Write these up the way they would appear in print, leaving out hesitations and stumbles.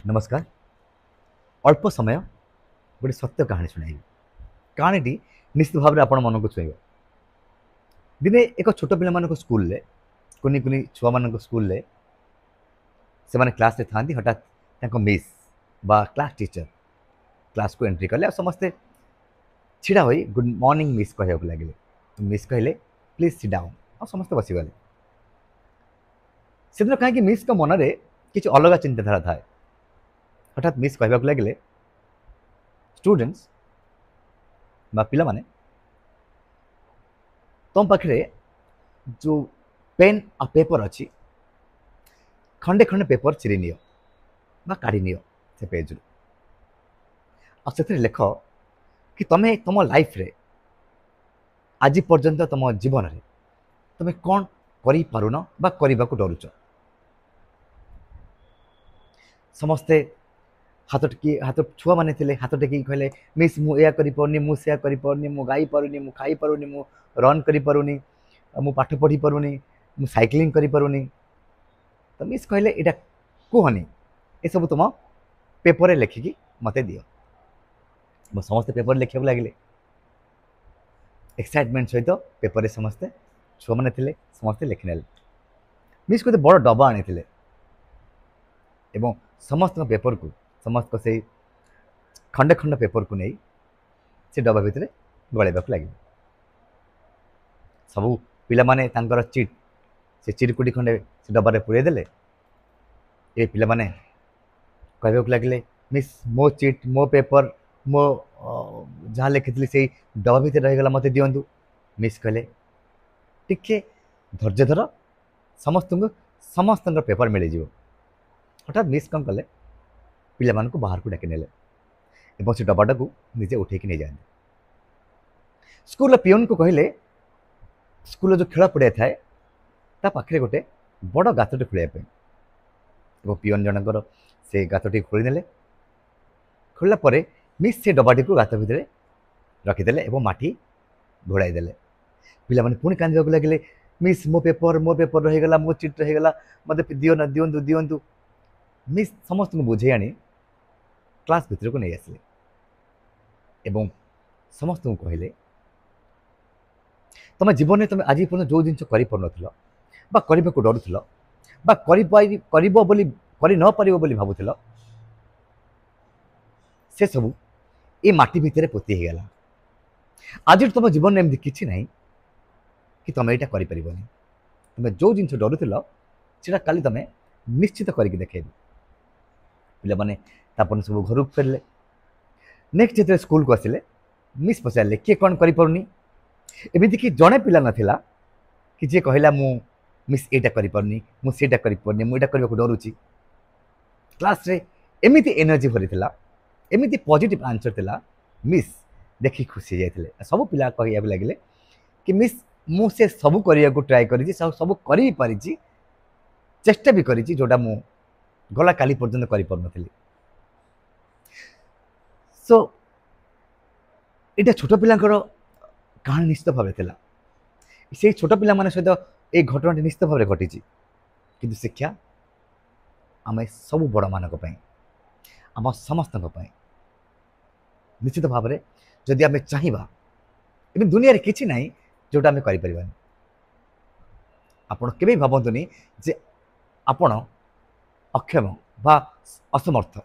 नमस्कार। अल्प समय गोटे सत्य कहानी शुणाई। कहानी निश्चित भाव में आपण मन को छुईब। दिने एक छोट पिला मान स्कूल रे कुनी कुनी छुआ मान स्कूल रे से माने क्लास रे थांती हठात तांको मिस बा क्लास टीचर क्लास को एंट्री कले समस्ते छिड़ा होई गुड मॉर्निंग मिस कहया लगे। मिस कहले प्लीज सिट डाउन और समस्त बसीगले। से दिन कहीं मिस को मन में किसी अलग चिंताधारा थाए। हठात मिस कहवा लगे स्टूडेंट्स बा पिला माने तुम पाखे जो पेन आ पेपर अच्छी खंडे खंडे पेपर चिरी नियो बा काढ़ी नियो से पेज से लेख कि तुम्हें तुम लाइफ रे आज पर्यंत तुम जीवन रे तुम्हें कौन करि पारुन बा करने को डरुच। समस्ते हाथ टेकी हाथ छुआ माने थिले हाथ टेकी कहले मिस मु या करि परनी मु से करि परनी मु गाई पारुनी मु खाई पारुनी मु रन करि पारुनी मु पाठ पढ़ी पारुनी मु साइक्लिंग करि पारुनी। तो मिस कहले एटा कहनी ए सब तुम पेपर रे लिखिकी मते दियो। मो समस्ते पेपर लिखा लगे एक्साइटमेंट सहित पेपर रे समस्ते छुआ माने थिले समस्ते लिखिने। मिस को बड़ डबा आनी थिले एवं समस्त पेपर को समस्त से खंडे खंड पेपर को नहीं से डबा भितर गलैबा लगे। सबू पिला माने तांकर चिट से चिरकुटी खंडे से डबारे पुरे देले। ये पिला माने कहबा लगे मिस मो चिट मो पेपर मो जहाँ लिखी से डबा भितर रहीगला मत दिंतु। मिस कहले टिके धैर्य धर समस्त समस्त पेपर मिल जाव। हठात मिस कौन कले पिला मानक बाहर को डाकी नेले एवं से डबाटा को निजे उठेकी नहीं जाते। स्कूल पिओन को कहले स्कूल जो खेल पड़िया थाए ता पाखे गोटे बड़ गातटे खोलिया पिओन जनकर से गातटी खोली नेले। खोलला परे मिस से डबाटी को गात भितर रखीदे और माटी घोड़ाई देले। पिला माने पुणी कांदे लगे मिस मो पेपर रहीगला मो चिट रहीगला मत दियो ना दिंतु दिंतु। मिस समस्त को बुझे आनी क्लास भितर को नहीं आसिले एवं समस्त को कहले तुम जीवन में तुम आज पर्यटन जो जिन करने को डरुल कर भावुल से सब ये माटी भितर पोती हो गला। आज तुम जीवन में एमती किसी ना कि तुम यहाँ कर तुम जो जिन डरुल से काली तुम निश्चित करके देखेबी। पिला माने तापर सब घर फेरले। नेक्स्ट जो स्कूल को आसिले मिस पचारे किए कौन करनी एमती कि जड़े पिला नाला कि जी कहला मु मिस एटा करनी मुझा करनी मुझा करने को डरुची। क्लास रे एमती एनर्जी भरी एमती पॉजिटिव आंसर थिला। मिस देखी खुशी जाते सब पिला कह लगे कि मिस मुझे सब करने को ट्राए कर सब कर चेष्टा भी करी जोटा मु गला काली पर्यंत कर। सो ये छोट पिलांकर कहानी निश्चित भाव से छोट पिला माने सहित ये घटना निश्चित भाव घटी किंतु शिक्षा आम सब बड़ मानक आम समस्त निश्चित भाव में जदि आम चाहिए एवं दुनिया किसी ना जोटा आम कर आपण के भावतुनि जे आपण अक्षम बा असमर्थ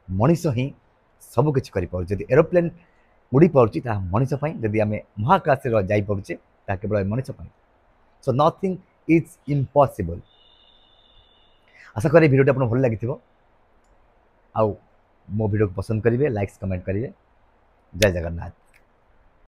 मनीष ही सब किसी कर एरोप्लेन उड़ी पार्टी मनीष जदि आम महाकाश जापे केवल Manish. So nothing is impossible. आशा करें वीडियो आपको भल लगी आउ मो वीडियो को पसंद करेंगे लाइक्स कमेंट करेंगे। जय जगन्नाथ।